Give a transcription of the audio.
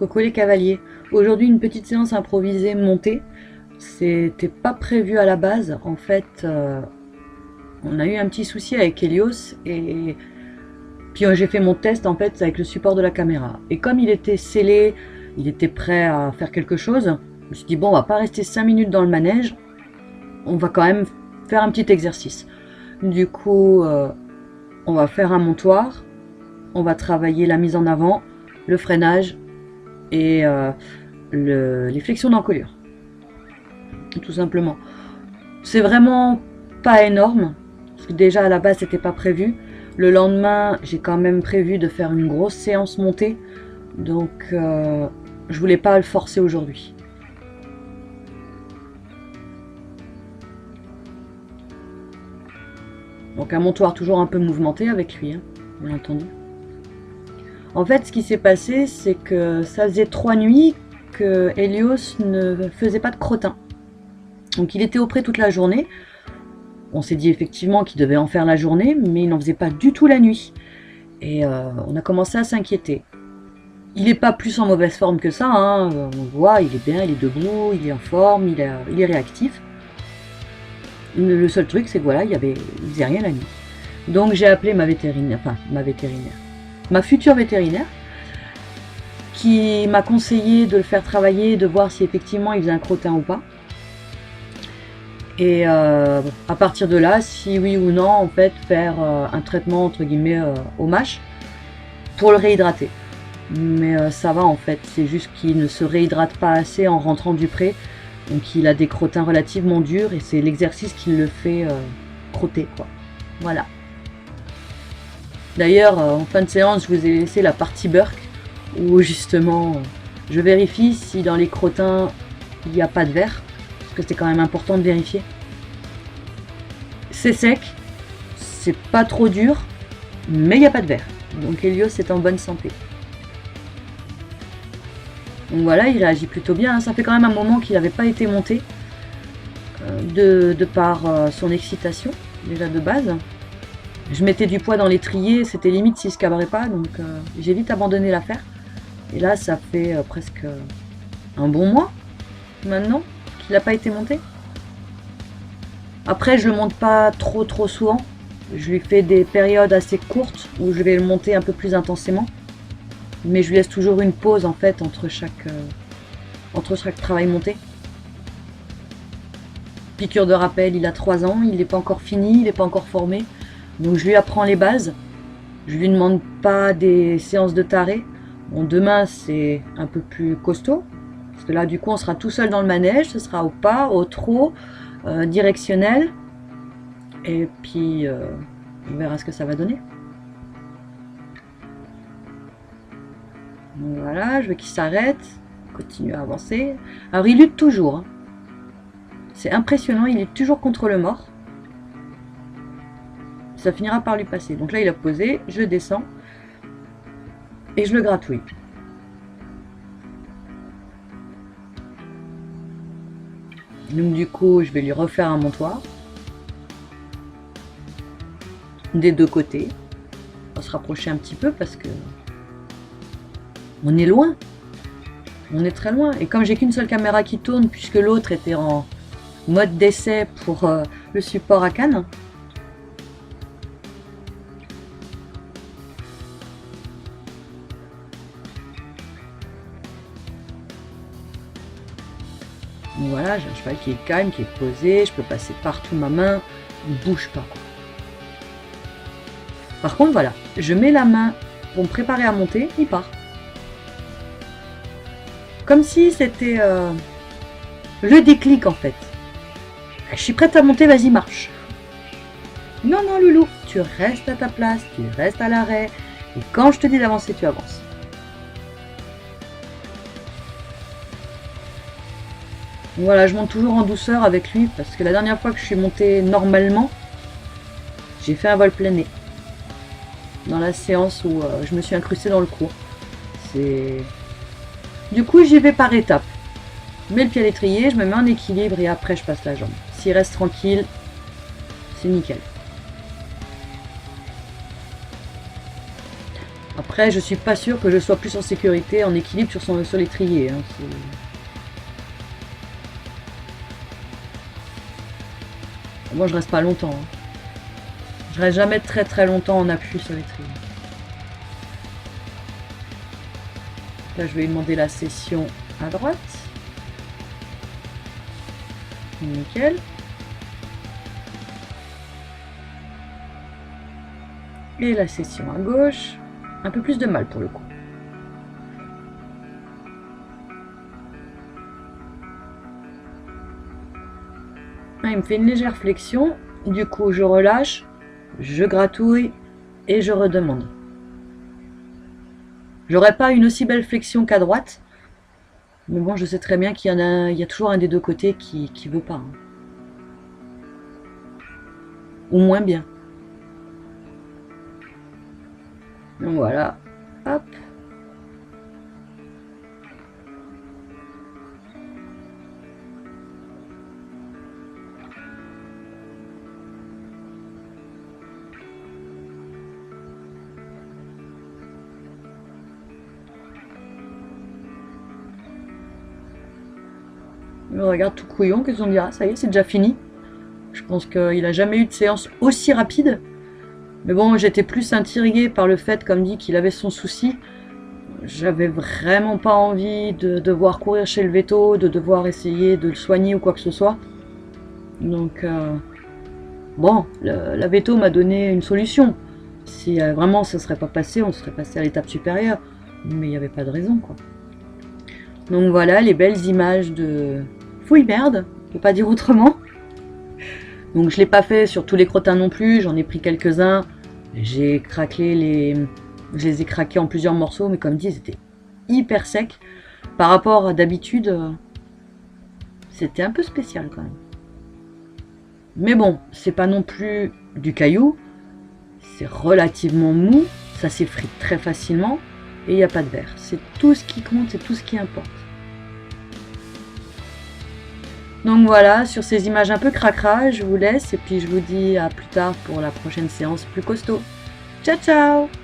Coco les cavaliers. Aujourd'hui, une petite séance improvisée montée. C'était pas prévu à la base. En fait, on a eu un petit souci avec Helios et puis j'ai fait mon test en fait avec le support de la caméra. Et comme il était scellé, il était prêt à faire quelque chose, je me suis dit bon, on va pas rester 5 minutes dans le manège. On va quand même faire un petit exercice. Du coup, on va faire un montoir. On va travailler la mise en avant, le freinage et les flexions d'encolure. Tout simplement. C'est vraiment pas énorme, parce que déjà à la base c'était pas prévu. Le lendemain, j'ai quand même prévu de faire une grosse séance montée, donc je voulais pas le forcer aujourd'hui. Donc un montoir toujours un peu mouvementé avec lui, hein, bien entendu. En fait, ce qui s'est passé, c'est que ça faisait 3 nuits que Helios ne faisait pas de crottin. Donc il était auprès toute la journée. On s'est dit effectivement qu'il devait en faire la journée, mais il n'en faisait pas du tout la nuit. Et on a commencé à s'inquiéter. Il n'est pas plus en mauvaise forme que ça, hein. On voit, il est bien, il est debout, il est en forme, il est réactif. Le seul truc, c'est que voilà, il faisait rien la nuit. Donc j'ai appelé ma future vétérinaire, qui m'a conseillé de le faire travailler, de voir si effectivement il faisait un crottin ou pas. Et à partir de là, si oui ou non, en fait, faire un traitement entre guillemets au mâche pour le réhydrater. Mais ça va en fait, c'est juste qu'il ne se réhydrate pas assez en rentrant du pré. Donc il a des crottins relativement durs et c'est l'exercice qui le fait crotter, quoi. Voilà. D'ailleurs, en fin de séance, je vous ai laissé la partie Burke où justement je vérifie si dans les crottins il n'y a pas de verre. Parce que c'est quand même important de vérifier. C'est sec, c'est pas trop dur, mais il n'y a pas de verre. Donc Helios est en bonne santé. Donc voilà, il réagit plutôt bien. Ça fait quand même un moment qu'il n'avait pas été monté de par son excitation, déjà de base. Je mettais du poids dans l'étrier, c'était limite s'il ne se cabrait pas, donc j'ai vite abandonné l'affaire. Et là, ça fait presque un bon mois maintenant qu'il n'a pas été monté. Après, je le monte pas trop souvent. Je lui fais des périodes assez courtes où je vais le monter un peu plus intensément. Mais je lui laisse toujours une pause en fait entre chaque travail monté. Piqûre de rappel, il a 3 ans, il n'est pas encore fini, il n'est pas encore formé. Donc je lui apprends les bases. Je lui demande pas des séances de taré. Bon, demain c'est un peu plus costaud. Parce que là du coup on sera tout seul dans le manège, ce sera au pas, au trot, directionnel. Et puis on verra ce que ça va donner. Donc voilà, je veux qu'il s'arrête, continue à avancer. Alors il lutte toujours, hein. C'est impressionnant, il lutte toujours contre le mort. Ça finira par lui passer. Donc là il a posé, je descends et je le gratouille. Donc du coup je vais lui refaire un montoir des deux côtés. On va se rapprocher un petit peu parce que on est loin. On est très loin. Et comme j'ai qu'une seule caméra qui tourne, puisque l'autre était en mode d'essai pour le support à canne. Voilà, j'ai un cheval qui est calme, qui est posé, je peux passer partout ma main, il ne bouge pas. Par contre, voilà, je mets la main pour me préparer à monter, il part. Comme si c'était le déclic en fait. Je suis prête à monter, vas-y marche. Non, non loulou, tu restes à ta place, tu restes à l'arrêt. Et quand je te dis d'avancer, tu avances. Voilà, je monte toujours en douceur avec lui parce que la dernière fois que je suis montée normalement, j'ai fait un vol plané. Dans la séance où je me suis incrustée dans le cours. Du coup, j'y vais par étapes. Je mets le pied à l'étrier, je me mets en équilibre et après je passe la jambe. S'il reste tranquille, c'est nickel. Après, je suis pas sûre que je sois plus en sécurité, en équilibre sur l'étrier. Hein. Moi, je reste pas longtemps. Hein. Je reste jamais très très longtemps en appui sur l'étrier. Là, je vais lui demander la session à droite. Nickel. Et la session à gauche. Un peu plus de mal pour le coup. Ah, il me fait une légère flexion. Du coup, je relâche, je gratouille et je redemande. J'aurais pas une aussi belle flexion qu'à droite. Mais bon, je sais très bien qu'il y a toujours un des deux côtés qui veut pas. Hein. Ou moins bien. Donc voilà. Hop. Je regarde tout couillon, qu'est-ce qu'on dira? Ça y est, c'est déjà fini. Je pense qu'il n'a jamais eu de séance aussi rapide. Mais bon, j'étais plus intriguée par le fait, comme dit, qu'il avait son souci. J'avais vraiment pas envie de devoir courir chez le veto, de devoir essayer de le soigner ou quoi que ce soit. Donc, bon, la veto m'a donné une solution. Si vraiment ça ne serait pas passé, on serait passé à l'étape supérieure. Mais il n'y avait pas de raison, quoi. Donc voilà, les belles images de fouille merde, je peux pas dire autrement. Donc je l'ai pas fait sur tous les crottins non plus, j'en ai pris quelques-uns. Je les ai craqués en plusieurs morceaux, mais comme dit, ils étaient hyper secs. Par rapport à d'habitude, c'était un peu spécial quand même. Mais bon, c'est pas non plus du caillou, c'est relativement mou, ça s'effrite très facilement et il n'y a pas de verre. C'est tout ce qui compte, c'est tout ce qui importe. Donc voilà, sur ces images un peu cracra, je vous laisse et puis je vous dis à plus tard pour la prochaine séance plus costaud. Ciao ciao!